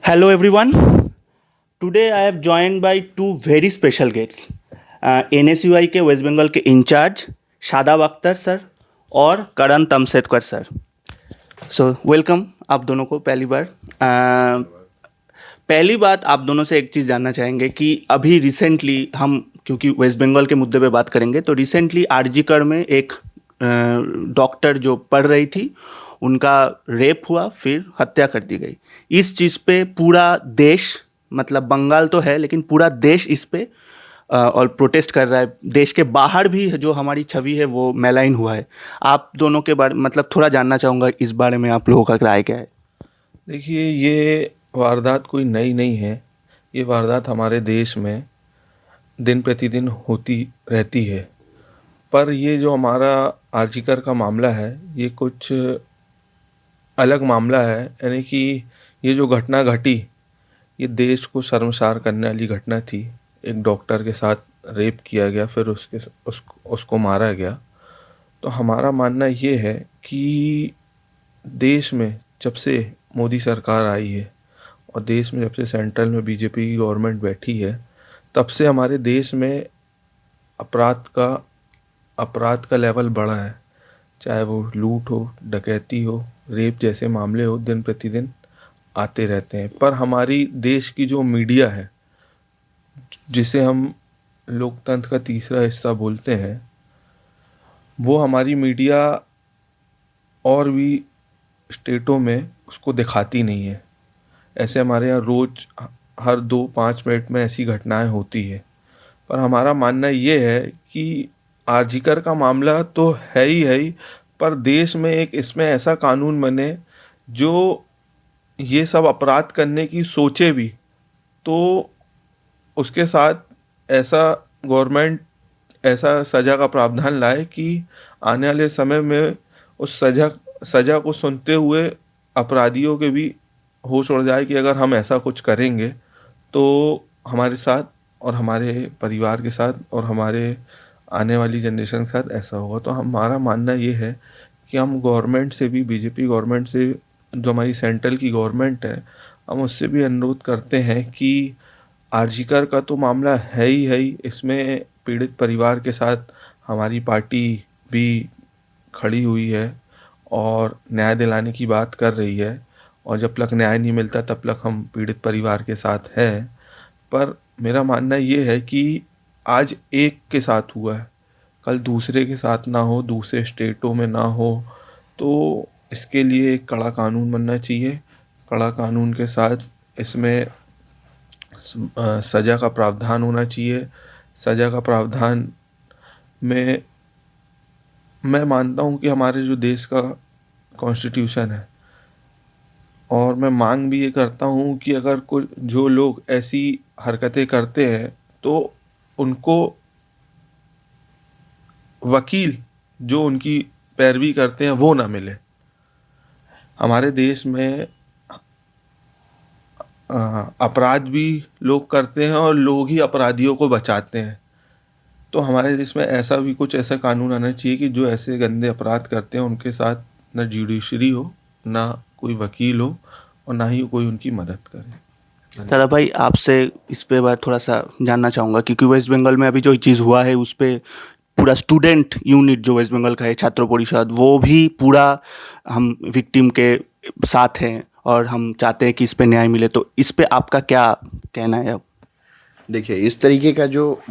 Hello everyone. Today I have joined by two very special guests. NSUI के waste Bengal के in charge Shadab Akhtar sir और करण तमसेदकर sir. So welcome आप दोनों को पहली बार. पहली बात आप दोनों से एक चीज़ जानना चाहेंगे कि अभी रिसेंटली हम क्योंकि वेस्ट बंगाल के मुद्दे पे बात करेंगे तो रिसेंटली आरजीकर में एक डॉक्टर जो पढ़ रही थी उनका रेप हुआ फिर हत्या कर दी गई. इस चीज़ पे पूरा देश मतलब बंगाल तो है लेकिन पूरा देश इस पे और प्रोटेस्ट कर रहा है. देश के बाहर भी जो हमारी छवि है वो मैलाइन हुआ है. आप दोनों के बारे मतलब थोड़ा जानना चाहूँगा इस बारे में आप लोगों का राय क्या है. देखिए, ये वारदात कोई नई नहीं है. ये वारदात हमारे देश में दिन प्रतिदिन होती रहती है. पर ये जो हमारा आरजीकर का मामला है ये कुछ अलग मामला है. यानी कि ये जो घटना घटी ये देश को शर्मसार करने वाली घटना थी. एक डॉक्टर के साथ रेप किया गया फिर उसको मारा गया. तो हमारा मानना ये है कि देश में जब से मोदी सरकार आई है और देश में जब से सेंट्रल में बीजेपी की गवर्नमेंट बैठी है तब से हमारे देश में अपराध का लेवल बढ़ा है. चाहे वो लूट हो, डकैती हो, रेप जैसे मामले हो, दिन प्रतिदिन आते रहते हैं. पर हमारी देश की जो मीडिया है जिसे हम लोकतंत्र का तीसरा हिस्सा बोलते हैं वो हमारी मीडिया और भी स्टेटों में उसको दिखाती नहीं है. ऐसे हमारे यहाँ रोज़ हर 2-5 मिनट में ऐसी घटनाएं होती है. पर हमारा मानना ये है कि आरजीकर का मामला तो है ही पर देश में एक इसमें ऐसा कानून बने जो ये सब अपराध करने की सोचे भी तो उसके साथ ऐसा गवर्नमेंट ऐसा सज़ा का प्रावधान लाए कि आने वाले समय में उस सज़ा को सुनते हुए अपराधियों के भी होश उड़ जाए कि अगर हम ऐसा कुछ करेंगे तो हमारे साथ और हमारे परिवार के साथ और हमारे आने वाली जनरेशन के साथ ऐसा होगा. तो हमारा मानना ये है कि हम गवर्नमेंट से भी, बीजेपी गवर्नमेंट से, जो हमारी सेंट्रल की गवर्नमेंट है, हम उससे भी अनुरोध करते हैं कि आरजीकर का तो मामला है ही इसमें पीड़ित परिवार के साथ हमारी पार्टी भी खड़ी हुई है और न्याय दिलाने की बात कर रही है. और जब तक न्याय नहीं मिलता तब तक हम पीड़ित परिवार के साथ हैं. पर मेरा मानना ये है कि आज एक के साथ हुआ है, कल दूसरे के साथ ना हो, दूसरे स्टेटों में ना हो. तो इसके लिए एक कड़ा कानून बनना चाहिए. कड़ा कानून के साथ इसमें सज़ा का प्रावधान होना चाहिए. सज़ा का प्रावधान में मैं मानता हूँ कि हमारे जो देश का कॉन्स्टिट्यूशन है और मैं मांग भी ये करता हूँ कि अगर कोई जो लोग ऐसी हरकतें करते हैं तो उनको वकील जो उनकी पैरवी करते हैं वो ना मिले. हमारे देश में अपराध भी लोग करते हैं और लोग ही अपराधियों को बचाते हैं. तो हमारे देश में ऐसा कानून आना चाहिए कि जो ऐसे गंदे अपराध करते हैं उनके साथ ना जुडिशरी हो, ना कोई वकील हो और ना ही कोई उनकी मदद करे. दादा भाई आपसे इस पे बार थोड़ा सा जानना चाहूँगा क्योंकि वेस्ट बंगाल में अभी जो चीज़ हुआ है उस पर पूरा स्टूडेंट यूनिट जो वेस्ट बंगाल का है छात्र परिषद वो भी पूरा हम विक्टिम के साथ हैं और हम चाहते हैं कि इस पे न्याय मिले. तो इस पे आपका क्या कहना है अब. देखिए, इस तरीके का जो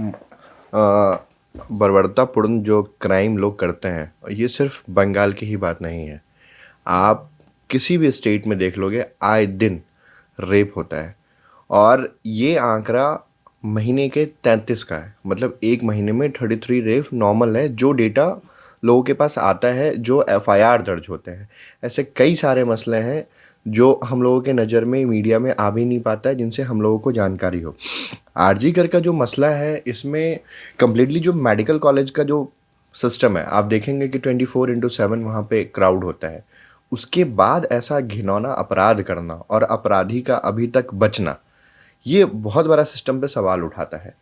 बर्बरतापूर्ण जो क्राइम लोग करते हैं ये सिर्फ बंगाल की ही बात नहीं है. आप किसी भी स्टेट में देख लोगे आए दिन रेप होता है और ये आंकड़ा महीने के 33 का है. मतलब एक महीने में 33 रेप नॉर्मल है जो डेटा लोगों के पास आता है, जो एफआईआर दर्ज होते हैं. ऐसे कई सारे मसले हैं जो हम लोगों के नज़र में मीडिया में आ भी नहीं पाता है जिनसे हम लोगों को जानकारी हो. आरजीकर का जो मसला है इसमें कम्प्लीटली जो मेडिकल कॉलेज का जो सिस्टम है आप देखेंगे कि 24/7 वहाँ पे क्राउड होता है. उसके बाद ऐसा घिनौना अपराध करना और अपराधी का अभी तक बचना ये बहुत बड़ा सिस्टम पे सवाल उठाता है.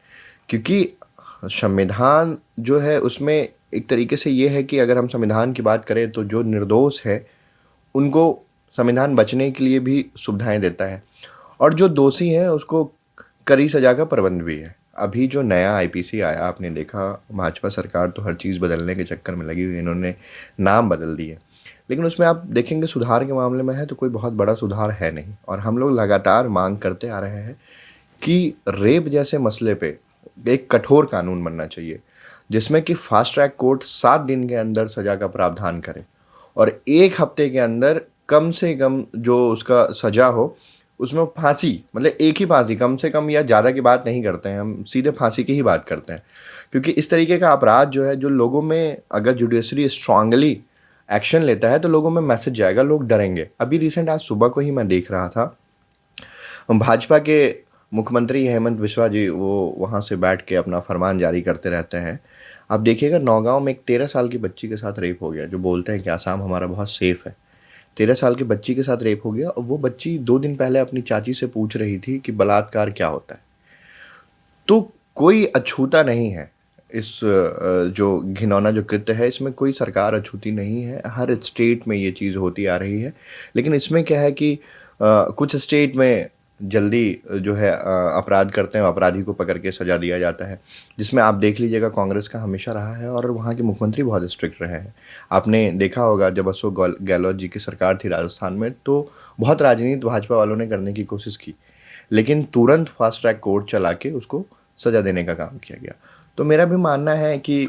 क्योंकि संविधान जो है उसमें एक तरीके से ये है कि अगर हम संविधान की बात करें तो जो निर्दोष है उनको संविधान बचने के लिए भी सुविधाएं देता है और जो दोषी हैं उसको कड़ी सजा का प्रबंध भी है। अभी जो नया आईपीसी आया, आपने देखा, भाजपा सरकार तो हर चीज़ बदलने के चक्कर में लगी हुई है, इन्होंने नाम बदल दिए, लेकिन उसमें आप देखेंगे सुधार के मामले में है तो कोई बहुत बड़ा सुधार है नहीं। और हम लोग लगातार मांग करते आ रहे हैं कि रेप जैसे मसले पे एक कठोर कानून बनना चाहिए, जिसमें कि फास्ट ट्रैक कोर्ट 7 दिन के अंदर सज़ा का प्रावधान करे और 1 हफ्ते के अंदर कम से कम जो उसका सज़ा हो उसमें फांसी, मतलब एक ही फांसी, कम से कम या ज़्यादा की बात नहीं करते हैं हम, सीधे फांसी की ही बात करते हैं। क्योंकि इस तरीके का अपराध जो है, जो लोगों में अगर जुडिशरी स्ट्रांगली एक्शन लेता है तो लोगों में मैसेज जाएगा, लोग डरेंगे। अभी रिसेंट आज सुबह को ही मैं देख रहा था, भाजपा के मुख्यमंत्री हेमंत बिस्वा जी वो वहाँ से बैठ के अपना फरमान जारी करते रहते हैं। आप देखिएगा, नौगांव में एक 13 साल की बच्ची के साथ रेप हो गया, जो बोलते हैं कि आसाम हमारा बहुत सेफ है। 13 साल की बच्ची के साथ रेप हो गया और वो बच्ची 2 दिन पहले अपनी चाची से पूछ रही थी कि बलात्कार क्या होता है। तो कोई अछूता नहीं है इस जो घिनौना जो कृत्य है, इसमें कोई सरकार अछूती नहीं है, हर स्टेट में ये चीज़ होती आ रही है। लेकिन इसमें क्या है कि कुछ स्टेट में जल्दी जो है अपराध करते हैं, अपराधी को पकड़ के सजा दिया जाता है, जिसमें आप देख लीजिएगा कांग्रेस का हमेशा रहा है और वहाँ के मुख्यमंत्री बहुत स्ट्रिक्ट रहे हैं। आपने देखा होगा जब अशोक गहलोत जी की सरकार थी राजस्थान में, तो बहुत राजनीति भाजपा वालों ने करने की कोशिश की, लेकिन तुरंत फास्ट ट्रैक कोर्ट चला के उसको सजा देने का काम किया गया। तो मेरा भी मानना है कि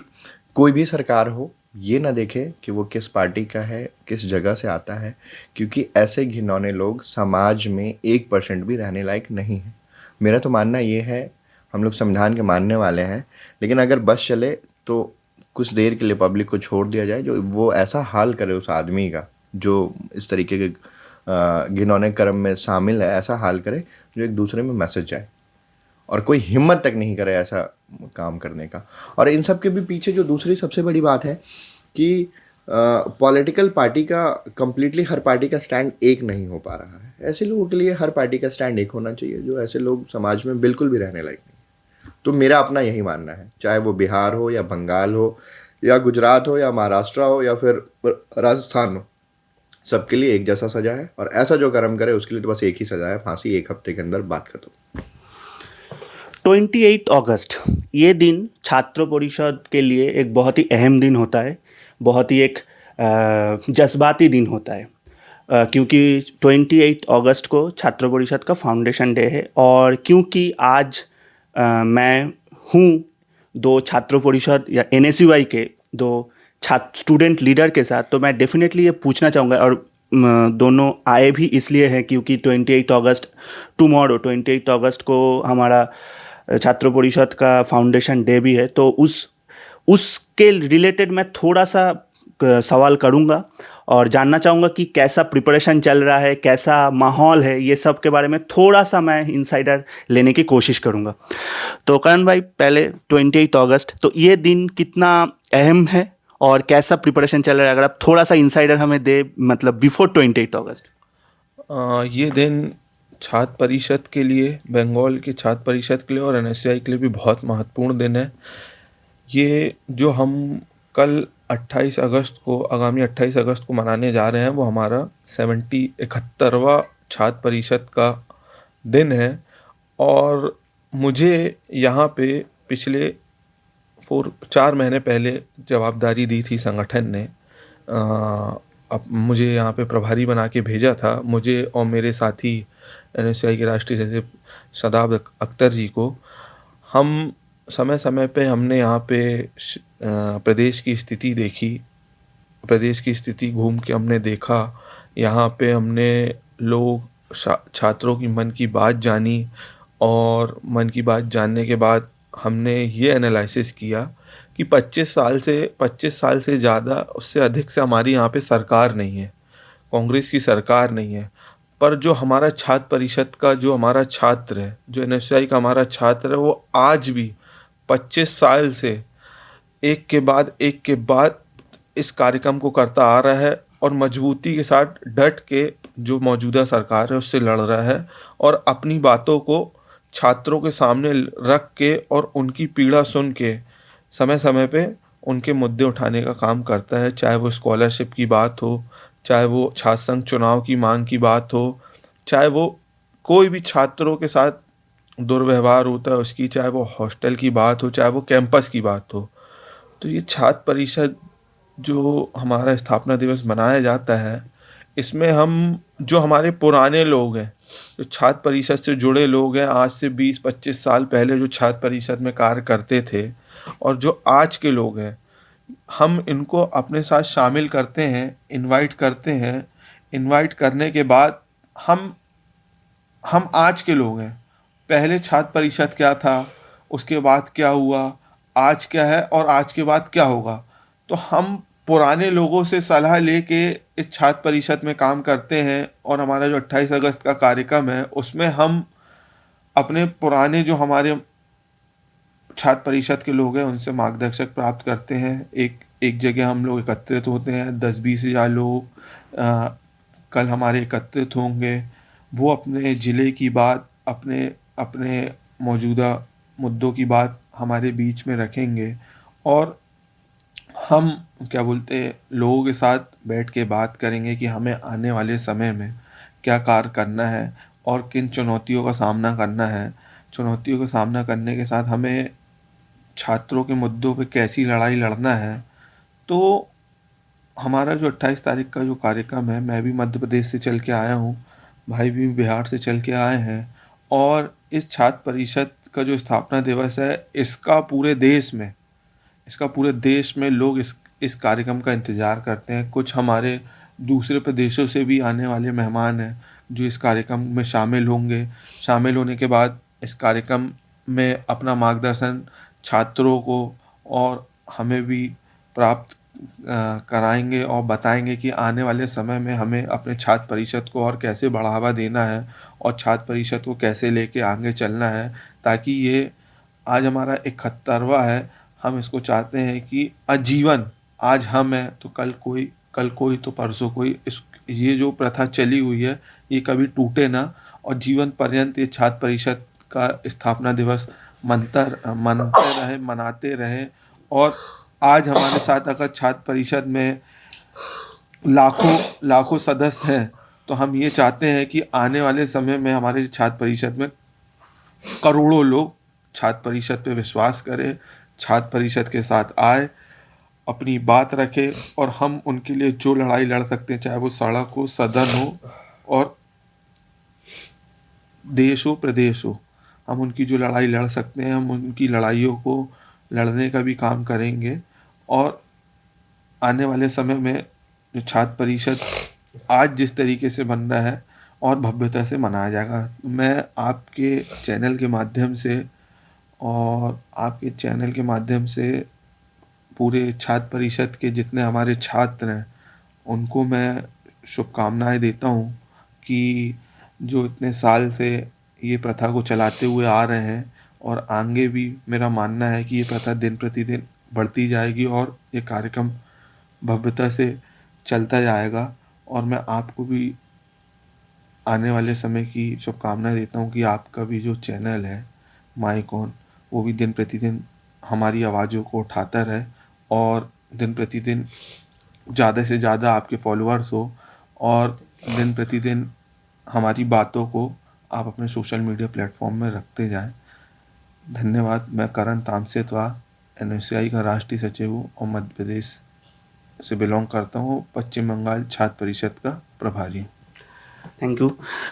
कोई भी सरकार हो, ये ना देखे कि वो किस पार्टी का है, किस जगह से आता है, क्योंकि ऐसे घिनौने लोग समाज में 1% भी रहने लायक नहीं है। मेरा तो मानना ये है, हम लोग संविधान के मानने वाले हैं, लेकिन अगर बस चले तो कुछ देर के लिए पब्लिक को छोड़ दिया जाए, जो वो ऐसा हाल करे उस आदमी का जो इस तरीके के घिनौने कर्म में शामिल है, ऐसा हाल करे जो एक दूसरे में मैसेज जाए और कोई हिम्मत तक नहीं करे ऐसा काम करने का। और इन सब के भी पीछे जो दूसरी सबसे बड़ी बात है कि पॉलिटिकल पार्टी का कंप्लीटली हर पार्टी का स्टैंड एक नहीं हो पा रहा है। ऐसे लोगों के लिए हर पार्टी का स्टैंड एक होना चाहिए, जो ऐसे लोग समाज में बिल्कुल भी रहने लायक नहीं। तो मेरा अपना यही मानना है, चाहे वो बिहार हो या बंगाल हो या गुजरात हो या महाराष्ट्र हो या फिर राजस्थान हो, सबके लिए एक जैसा सजा है और ऐसा जो कर्म करे उसके लिए तो बस एक ही सजा है, फांसी। 1 हफ्ते के अंदर बात खत्म। 28 अगस्त ये दिन छात्र परिषद के लिए एक बहुत ही अहम दिन होता है, बहुत ही एक जज्बाती दिन होता है, क्योंकि 28 अगस्त को छात्र परिषद का फाउंडेशन डे है। और क्योंकि आज मैं हूँ 2 छात्र परिषद या NSUI के 2 स्टूडेंट लीडर के साथ, तो मैं डेफिनेटली ये पूछना चाहूँगा, और दोनों आए भी इसलिए हैं क्योंकि 28 अगस्त टुमारो 28 अगस्त को हमारा छात्र परिषद का फाउंडेशन डे भी है। तो उसके रिलेटेड मैं थोड़ा सा सवाल करूँगा और जानना चाहूँगा कि कैसा प्रिपरेशन चल रहा है, कैसा माहौल है, ये सब के बारे में थोड़ा सा मैं इनसाइडर लेने की कोशिश करूँगा। तो करण भाई, पहले 28 अगस्त, तो ये दिन कितना अहम है और कैसा प्रिपरेशन चल रहा है, अगर आप थोड़ा सा इनसाइडर हमें दे, मतलब बिफोर 28 अगस्त। ये दिन छात्र परिषद के लिए, बंगाल के छात्र परिषद के लिए और NSUI के लिए भी बहुत महत्वपूर्ण दिन है। ये जो हम कल 28 अगस्त को, आगामी 28 अगस्त को मनाने जा रहे हैं, वो हमारा 71वां छात्र परिषद का दिन है। और मुझे यहाँ पे पिछले 4 महीने पहले जवाबदारी दी थी संगठन ने, अब मुझे यहाँ पे प्रभारी बना के भेजा था, मुझे और मेरे साथी NSUI के राष्ट्रीय सचिव शादाब अख्तर जी को। हम समय समय पे हमने यहाँ पे प्रदेश की स्थिति देखी, प्रदेश की स्थिति घूम के हमने देखा, यहाँ पे हमने लोग छात्रों की मन की बात जानी और मन की बात जानने के बाद हमने ये एनालिसिस किया कि 25 साल से ज़्यादा, उससे अधिक से हमारी यहाँ पे सरकार नहीं है, कांग्रेस की सरकार नहीं है, पर जो हमारा छात्र परिषद का जो हमारा छात्र है, जो NSUI का हमारा छात्र है, वो आज भी 25 साल से एक के बाद इस कार्यक्रम को करता आ रहा है और मजबूती के साथ डट के जो मौजूदा सरकार है उससे लड़ रहा है और अपनी बातों को छात्रों के सामने रख के और उनकी पीड़ा सुन के समय समय पे उनके मुद्दे उठाने का काम करता है। चाहे वो स्कॉलरशिप की बात हो, चाहे वो छात्र संघ चुनाव की मांग की बात हो, चाहे वो कोई भी छात्रों के साथ दुर्व्यवहार होता है उसकी, चाहे वो हॉस्टल की बात हो चाहे वो कैंपस की बात हो, तो ये छात्र परिषद जो हमारा स्थापना दिवस मनाया जाता है, इसमें हम जो हमारे पुराने लोग हैं, जो छात्र परिषद से जुड़े लोग हैं, आज से 20-25 साल पहले जो छात्र परिषद में कार्य करते थे और जो आज के लोग हैं, हम इनको अपने साथ शामिल करते हैं, इनवाइट करते हैं। इनवाइट करने के बाद हम आज के लोग हैं। पहले छात्र परिषद क्या था, उसके बाद क्या हुआ, आज क्या है और आज के बाद क्या होगा, तो हम पुराने लोगों से सलाह लेके इस छात्र परिषद में काम करते हैं। और हमारा जो 28 अगस्त का कार्यक्रम है उसमें हम अपने पुराने जो हमारे छात्र परिषद के लोग हैं उनसे मार्गदर्शक प्राप्त करते हैं। एक जगह हम लोग एकत्रित होते हैं, 10-20 हज़ार लोग कल हमारे एकत्रित होंगे। वो अपने ज़िले की बात, अपने अपने मौजूदा मुद्दों की बात हमारे बीच में रखेंगे और हम क्या बोलते हैं, लोगों के साथ बैठ के बात करेंगे कि हमें आने वाले समय में क्या कार्य करना है और किन चुनौतियों का सामना करना है। चुनौतियों का सामना करने के साथ हमें छात्रों के मुद्दों पे कैसी लड़ाई लड़ना है। तो हमारा जो 28 तारीख का जो कार्यक्रम है, मैं भी मध्य प्रदेश से चल के आया हूँ, भाई भी बिहार से चल के आए हैं, और इस छात्र परिषद का जो स्थापना दिवस है इसका पूरे देश में लोग इस कार्यक्रम का इंतज़ार करते हैं। कुछ हमारे दूसरे प्रदेशों से भी आने वाले मेहमान हैं जो इस कार्यक्रम में शामिल होंगे। शामिल होने के बाद इस कार्यक्रम में अपना मार्गदर्शन छात्रों को और हमें भी प्राप्त कराएंगे और बताएंगे कि आने वाले समय में हमें अपने छात्र परिषद को और कैसे बढ़ावा देना है और छात्र परिषद को कैसे लेके आगे चलना है, ताकि ये आज हमारा 71वां है। हम इसको चाहते हैं कि आजीवन, आज हम हैं तो कल कोई तो परसों कोई, ये जो प्रथा चली हुई है ये कभी टूटे ना और जीवन पर्यंत ये छात्र परिषद का स्थापना दिवस मनाते रहे। और आज हमारे साथ अगर छात्र परिषद में लाखों सदस्य हैं तो हम ये चाहते हैं कि आने वाले समय में हमारे छात्र परिषद में करोड़ों लोग छात्र परिषद पे विश्वास करें, छात्र परिषद के साथ आए, अपनी बात रखे और हम उनके लिए जो लड़ाई लड़ सकते हैं, चाहे वो सड़क हो, सदन हो और देश हो, प्रदेश हो, हम उनकी जो लड़ाई लड़ सकते हैं हम उनकी लड़ाइयों को लड़ने का भी काम करेंगे। और आने वाले समय में जो छात्र परिषद आज जिस तरीके से बन रहा है और भव्यता से मनाया जाएगा। मैं आपके चैनल के माध्यम से पूरे छात्र परिषद के जितने हमारे छात्र हैं उनको मैं शुभकामनाएं देता हूं कि जो इतने साल से ये प्रथा को चलाते हुए आ रहे हैं और आगे भी मेरा मानना है कि ये प्रथा दिन प्रतिदिन बढ़ती जाएगी और ये कार्यक्रम भव्यता से चलता जाएगा। और मैं आपको भी आने वाले समय की शुभकामनाएं देता हूं कि आपका भी जो चैनल है माइक ऑन, वो भी दिन प्रतिदिन हमारी आवाज़ों को उठाता रहे और दिन प्रतिदिन ज़्यादा से ज़्यादा आपके फॉलोअर्स हो और दिन प्रतिदिन हमारी बातों को आप अपने सोशल मीडिया प्लेटफॉर्म में रखते जाएं। धन्यवाद। मैं करण तामसेतवा NSCI का राष्ट्रीय सचिव हूँ और मध्य प्रदेश से बिलोंग करता हूँ, पश्चिम बंगाल छात्र परिषद का प्रभारी हूँ। थैंक यू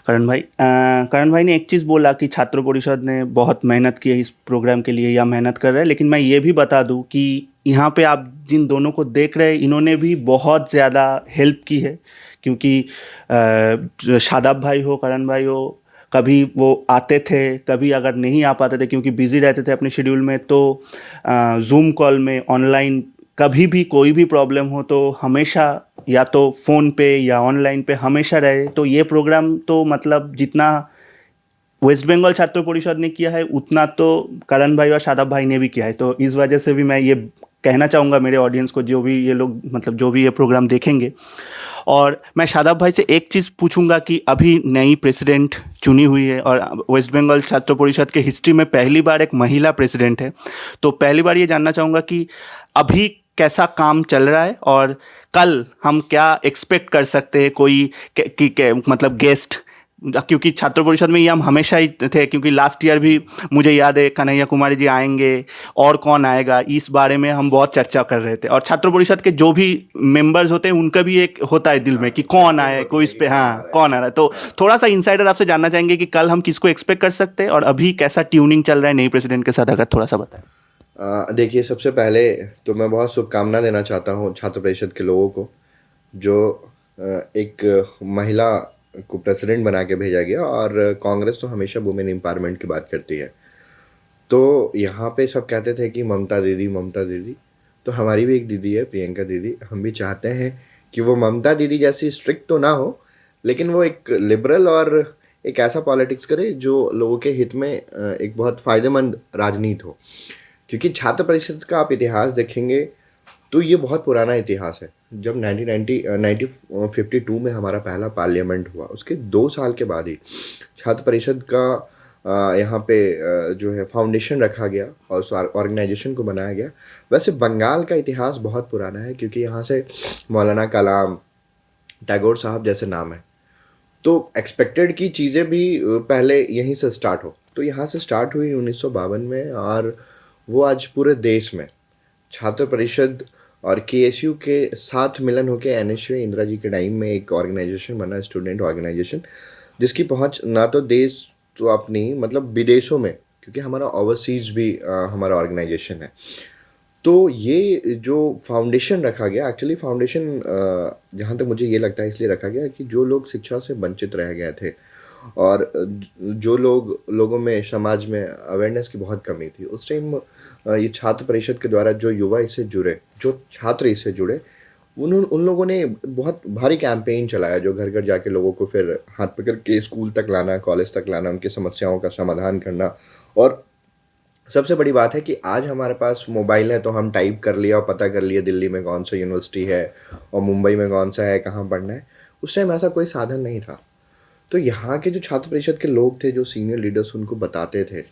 करण भाई। करण भाई ने एक चीज़ बोला कि छात्र परिषद ने बहुत मेहनत की है इस प्रोग्राम के लिए या मेहनत कर रहे हैं, लेकिन मैं ये भी बता दूं कि यहाँ पे आप जिन दोनों को देख रहे हैं इन्होंने भी बहुत ज़्यादा हेल्प की है, क्योंकि शादाब भाई हो, करण भाई हो, कभी वो आते थे, कभी अगर नहीं आ पाते थे क्योंकि बिज़ी रहते थे अपने शेड्यूल में, तो जूम कॉल में ऑनलाइन कभी भी कोई भी प्रॉब्लम हो तो हमेशा या तो फ़ोन पे या ऑनलाइन पे हमेशा रहे। तो ये प्रोग्राम तो मतलब जितना वेस्ट बंगाल छात्र परिषद ने किया है उतना तो करण भाई और शादाब भाई ने भी किया है। तो इस वजह से भी मैं ये कहना चाहूँगा मेरे ऑडियंस को, जो भी ये लोग मतलब जो भी ये प्रोग्राम देखेंगे। और मैं शादाब भाई से एक चीज़ पूछूंगा कि अभी नई प्रेसिडेंट चुनी हुई है और वेस्ट बंगाल छात्र परिषद के हिस्ट्री में पहली बार एक महिला प्रेसिडेंट है, तो पहली बार ये जानना चाहूँगा कि अभी कैसा काम चल रहा है और कल हम क्या एक्सपेक्ट कर सकते हैं, कोई मतलब गेस्ट क्योंकि छात्र परिषद में ये हम हमेशा ही थे, क्योंकि लास्ट ईयर भी मुझे याद है कन्हैया कुमारी जी आएंगे और कौन आएगा, इस बारे में हम बहुत चर्चा कर रहे थे। और छात्र परिषद के जो भी मेंबर्स होते हैं उनका भी एक होता है दिल में कि कौन आए, कोई इस पे, हाँ कौन आ रहा है। तो थोड़ा सा इनसाइडर आपसे जानना चाहेंगे कि कल हम किसको एक्सपेक्ट कर सकते हैं और अभी कैसा ट्यूनिंग चल रहा है नई प्रेसिडेंट के साथ, अगर थोड़ा सा बताएं। देखिए, सबसे पहले तो मैं बहुत शुभकामना देना चाहता हूँ छात्र परिषद के लोगों को, जो एक महिला को प्रेसिडेंट बना के भेजा गया। और कांग्रेस तो हमेशा वुमेन एम्पावरमेंट की बात करती है। तो यहाँ पे सब कहते थे कि ममता दीदी, ममता दीदी। तो हमारी भी एक दीदी है, प्रियंका दीदी। हम भी चाहते हैं कि वो ममता दीदी जैसी स्ट्रिक्ट तो ना हो, लेकिन वो एक लिबरल और एक ऐसा पॉलिटिक्स करे जो लोगों के हित में एक बहुत फ़ायदेमंद राजनीति हो। क्योंकि छात्र परिषद का आप इतिहास देखेंगे तो ये बहुत पुराना इतिहास है। जब 1952 में हमारा पहला पार्लियामेंट हुआ, उसके 2 साल के बाद ही छात्र परिषद का यहाँ पे जो है फाउंडेशन रखा गया और उस ऑर्गेनाइजेशन को बनाया गया। वैसे बंगाल का इतिहास बहुत पुराना है, क्योंकि यहाँ से मौलाना कलाम, टैगोर साहब जैसे नाम है। तो एक्सपेक्टेड की चीज़ें भी पहले यहीं से स्टार्ट हो। तो यहाँ से स्टार्ट हुई 1952 में, और वो आज पूरे देश में छात्र परिषद और केएसयू के साथ मिलन होकर एनएसयू इंदिरा जी के टाइम में एक ऑर्गेनाइजेशन बना, स्टूडेंट ऑर्गेनाइजेशन, जिसकी पहुंच ना तो देश तो अपनी मतलब विदेशों में, क्योंकि हमारा ओवरसीज भी हमारा ऑर्गेनाइजेशन है। तो ये जो फाउंडेशन रखा गया, एक्चुअली फाउंडेशन जहाँ तक मुझे ये लगता है इसलिए रखा गया कि जो लोग शिक्षा से वंचित रह गए थे और जो लोगों में समाज में अवेयरनेस की बहुत कमी थी, उस टाइम ये छात्र परिषद के द्वारा जो युवा इससे जुड़े, जो छात्र इससे जुड़े, उन लोगों ने बहुत भारी कैंपेन चलाया, जो घर घर जाके लोगों को फिर हाथ पकड़ के स्कूल तक लाना, कॉलेज तक लाना, उनकी समस्याओं का समाधान करना। और सबसे बड़ी बात है कि आज हमारे पास मोबाइल है, तो हम टाइप कर लिया और पता कर लिया दिल्ली में कौन सा यूनिवर्सिटी है और मुंबई में कौन सा है, कहाँ पढ़ना है। उस टाइम ऐसा कोई साधन नहीं था। तो यहाँ के जो छात्र परिषद के लोग थे, जो सीनियर लीडर्स उनको बताते थे,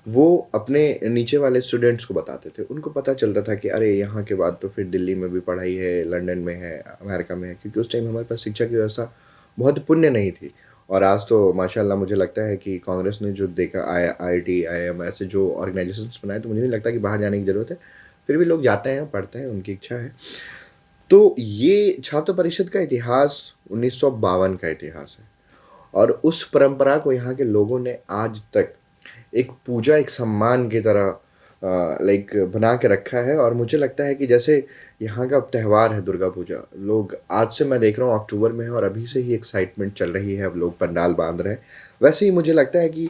वो अपने नीचे वाले स्टूडेंट्स को बताते थे। उनको पता चलता था कि अरे यहाँ के बाद तो फिर दिल्ली में भी पढ़ाई है, लंदन में है, अमेरिका में है, क्योंकि उस टाइम हमारे पास शिक्षा की व्यवस्था बहुत पुण्य नहीं थी। और आज तो माशाल्लाह मुझे लगता है कि कांग्रेस ने जो देखा, IIT, IIM ऐसे जो ऑर्गेनाइजेशंस बनाए, तो मुझे नहीं लगता कि बाहर जाने की ज़रूरत है। फिर भी लोग जाते हैं, पढ़ते हैं, उनकी इच्छा है। तो ये छात्र परिषद का इतिहास 1952 का इतिहास है, और उस परंपरा को यहाँ के लोगों ने आज तक एक पूजा, एक सम्मान की तरह लाइक बना के रखा है। और मुझे लगता है कि जैसे यहाँ का त्यौहार है दुर्गा पूजा, लोग आज से मैं देख रहा हूँ अक्टूबर में है और अभी से ही एक्साइटमेंट चल रही है, अब लोग पंडाल बांध रहे हैं। वैसे ही मुझे लगता है कि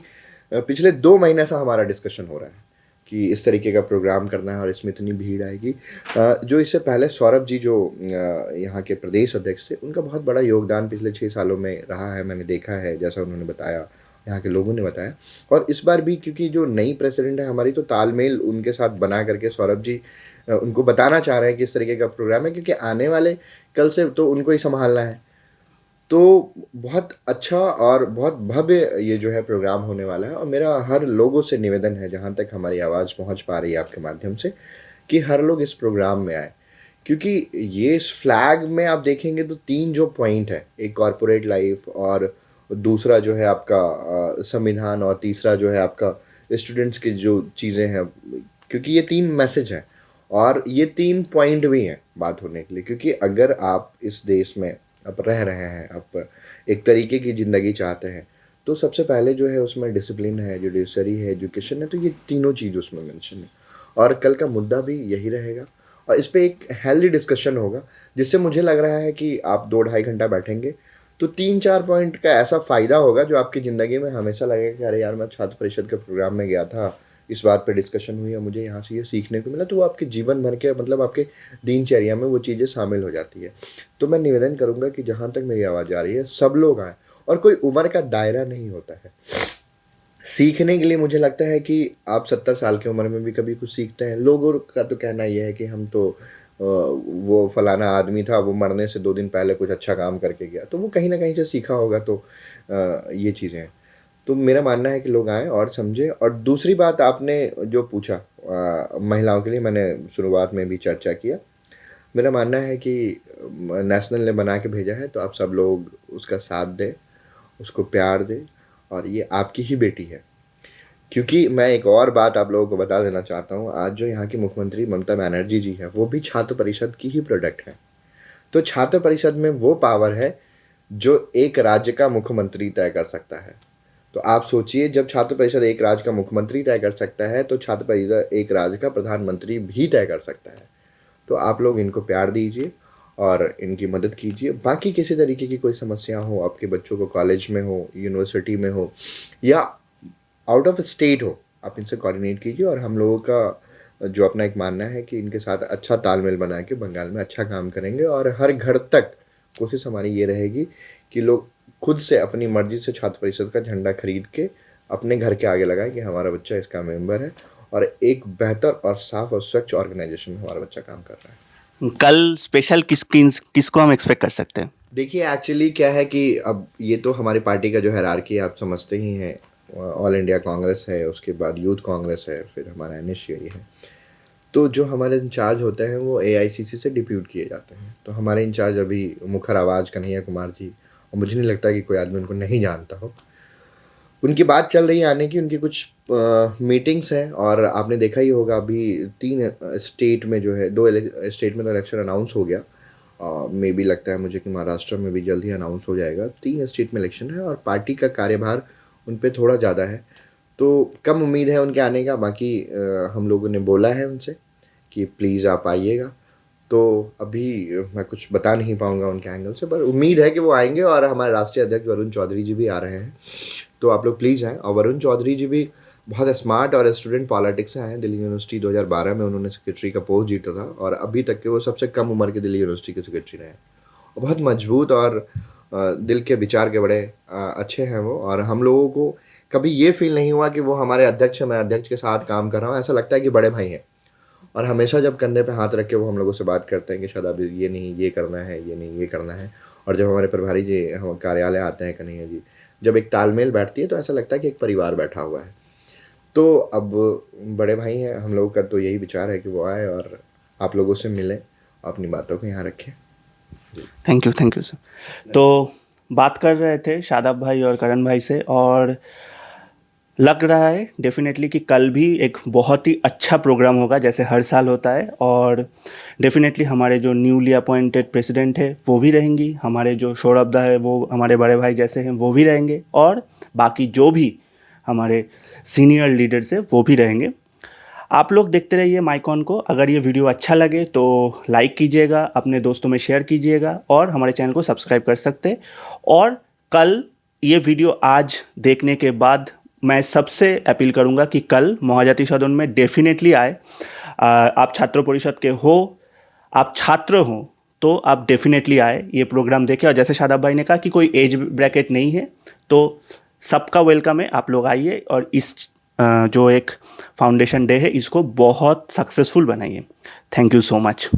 पिछले 2 महीने से हमारा डिस्कशन हो रहा है कि इस तरीके का प्रोग्राम करना है और इसमें इतनी भीड़ आएगी। जो इससे पहले सौरभ जी जो यहाँ के प्रदेश अध्यक्ष थे, उनका बहुत बड़ा योगदान पिछले 6 सालों में रहा है, मैंने देखा है, जैसा उन्होंने बताया, यहाँ के लोगों ने बताया। और इस बार भी क्योंकि जो नई प्रेसिडेंट है हमारी, तो तालमेल उनके साथ बना करके सौरभ जी उनको बताना चाह रहे हैं कि इस तरीके का प्रोग्राम है, क्योंकि आने वाले कल से तो उनको ही संभालना है। तो बहुत अच्छा और बहुत भव्य ये जो है प्रोग्राम होने वाला है। और मेरा हर लोगों से निवेदन है, जहाँ तक हमारी आवाज़ पहुँच पा रही है आपके माध्यम से, कि हर लोग इस प्रोग्राम में आए। क्योंकि ये इस फ्लैग में आप देखेंगे तो 3 जो पॉइंट है, एक कॉरपोरेट लाइफ, और दूसरा जो है आपका संविधान, और तीसरा जो है आपका स्टूडेंट्स की जो चीज़ें हैं, क्योंकि ये 3 मैसेज हैं और ये 3 पॉइंट भी हैं बात होने के लिए। क्योंकि अगर आप इस देश में आप रह रहे हैं, आप एक तरीके की ज़िंदगी चाहते हैं, तो सबसे पहले जो है उसमें डिसिप्लिन है, जुडिशरी है, एजुकेशन है। तो ये तीनों चीज़ उसमें मेंशन है, और कल का मुद्दा भी यही रहेगा। और इस पर एक हेल्दी डिस्कशन होगा, जिससे मुझे लग रहा है कि आप 2-2.5 घंटा बैठेंगे तो 3-4 पॉइंट का ऐसा फ़ायदा होगा जो आपकी ज़िंदगी में हमेशा लगेगा कि अरे यार, मैं छात्र परिषद के प्रोग्राम में गया था, इस बात पे डिस्कशन हुई और मुझे यहाँ से ये सीखने को मिला। तो वो आपके जीवन भर के मतलब आपके दिनचर्या में वो चीज़ें शामिल हो जाती है। तो मैं निवेदन करूँगा कि जहाँ तक मेरी आवाज़ आ रही है, सब लोग आएँ, और कोई उम्र का दायरा नहीं होता है सीखने के लिए। मुझे लगता है कि आप 70 साल की उम्र में भी कभी कुछ सीखते हैं। लोगों का तो कहना यह है कि हम तो वो फलाना आदमी था, वो मरने से 2 दिन पहले कुछ अच्छा काम करके गया, तो वो कहीं ना कहीं से सीखा होगा। तो ये चीज़ें हैं। तो मेरा मानना है कि लोग आएँ और समझें। और दूसरी बात आपने जो पूछा महिलाओं के लिए, मैंने शुरुआत में भी चर्चा किया। मेरा मानना है कि नेशनल ने बना के भेजा है, तो आप सब लोग उसका साथ दें उसको प्यार दें, और ये आपकी ही बेटी है। क्योंकि मैं एक और बात आप लोगों को बता देना चाहता हूँ, आज जो यहाँ की मुख्यमंत्री ममता बनर्जी जी है वो भी छात्र परिषद की ही प्रोडक्ट है। तो छात्र परिषद में वो पावर है जो एक राज्य का मुख्यमंत्री तय कर सकता है। तो आप सोचिए, जब छात्र परिषद एक राज्य का मुख्यमंत्री तय कर सकता है तो छात्र परिषद एक राज्य का प्रधानमंत्री भी तय कर सकता है। तो आप लोग इनको प्यार दीजिए और इनकी मदद कीजिए। बाकी किसी तरीके की कोई समस्या हो, आपके बच्चों को कॉलेज में हो, यूनिवर्सिटी में हो या आउट ऑफ स्टेट हो, आप इनसे कोऑर्डिनेट कीजिए। और हम लोगों का जो अपना एक मानना है कि इनके साथ अच्छा तालमेल बना के बंगाल में अच्छा काम करेंगे, और हर घर तक कोशिश हमारी ये रहेगी कि लोग खुद से अपनी मर्जी से छात्र परिषद का झंडा खरीद के अपने घर के आगे लगाएं कि हमारा बच्चा इसका मेंबर है, और एक बेहतर और साफ और स्वच्छ ऑर्गेनाइजेशन में हमारा बच्चा काम कर रहा है। कल स्पेशल किसको हम एक्सपेक्ट कर सकते हैं? देखिए, एक्चुअली क्या है कि अब ये तो हमारी पार्टी का जो हायरार्की आप समझते ही हैं। ऑल इंडिया कांग्रेस है, उसके बाद यूथ कांग्रेस है, फिर हमारा NSCI है। तो जो हमारे इंचार्ज होते हैं वो AICC से डिप्यूट किए जाते हैं। तो हमारे इंचार्ज अभी मुखर आवाज़ कन्हैया कुमार जी, और मुझे नहीं लगता कि कोई आदमी उनको नहीं जानता हो। उनकी बात चल रही है आने की, उनकी कुछ मीटिंग्स हैं, और आपने देखा ही होगा अभी 3 स्टेट में जो है, 2 स्टेट में तो इलेक्शन अनाउंस हो गया। मे बी लगता है मुझे कि महाराष्ट्र में भी जल्द ही अनाउंस हो जाएगा। 3 स्टेट में इलेक्शन है और पार्टी का कार्यभार उन पे थोड़ा ज़्यादा है, तो कम उम्मीद है उनके आने का। बाकी हम लोगों ने बोला है उनसे कि प्लीज़ आप आइएगा। तो अभी मैं कुछ बता नहीं पाऊँगा उनके एंगल से, पर उम्मीद है कि वो आएंगे। और हमारे राष्ट्रीय अध्यक्ष वरुण चौधरी जी भी आ रहे हैं, तो आप लोग प्लीज़ आएँ। और वरुण चौधरी जी भी बहुत स्मार्ट और स्टूडेंट पॉलिटिक्स से आए हैं। दिल्ली यूनिवर्सिटी 2012 में उन्होंने सेक्रेटरी का पोस्ट जीता था, और अभी तक के वो सबसे कम उम्र के दिल्ली यूनिवर्सिटी के सेक्रेटरी रहे हैं। और बहुत मजबूत और दिल के विचार के बड़े अच्छे हैं वो। और हम लोगों को कभी ये फील नहीं हुआ कि वो हमारे अध्यक्ष हैं, मैं अध्यक्ष के साथ काम कर रहा हूँ। ऐसा लगता है कि बड़े भाई हैं। और हमेशा जब कंधे पे हाथ रख के वो हम लोगों से बात करते हैं कि शायद अभी ये नहीं, ये करना है, ये नहीं, ये करना है। और जब हमारे प्रभारी जी हम कार्यालय आते हैं, कन्हैया जी, जब एक तालमेल बैठती है तो ऐसा लगता है कि एक परिवार बैठा हुआ है। तो अब बड़े भाई हैं हम लोगों का, तो यही विचार है कि वो आए और आप लोगों से मिलें, अपनी बातों को यहाँ रखें। Thank you sir. तो बात कर रहे थे शादाब भाई और करण भाई से, और लग रहा है डेफिनेटली कि कल भी एक बहुत ही अच्छा प्रोग्राम होगा जैसे हर साल होता है। और डेफिनेटली हमारे जो न्यूली अपॉइंटेड प्रेसिडेंट है वो भी रहेंगी, हमारे जो सौरभदा है वो हमारे बड़े भाई जैसे हैं वो भी रहेंगे, और बाकी जो भी हमारे सीनियर लीडर्स हैं वो भी रहेंगे। आप लोग देखते रहिए माइकॉन को। अगर ये वीडियो अच्छा लगे तो लाइक कीजिएगा, अपने दोस्तों में शेयर कीजिएगा, और हमारे चैनल को सब्सक्राइब कर सकते हैं। और कल ये वीडियो आज देखने के बाद मैं सबसे अपील करूंगा कि कल महाजाति सदन में डेफिनेटली आए। आप छात्र परिषद के हो, आप छात्र हो, तो आप डेफिनेटली आए, ये प्रोग्राम देखें। और जैसे शादाब भाई ने कहा कि कोई एज ब्रैकेट नहीं है, तो सबका वेलकम है। आप लोग आइए और इस जो एक फाउंडेशन डे है इसको बहुत सक्सेसफुल बनाइए। Thank you so much.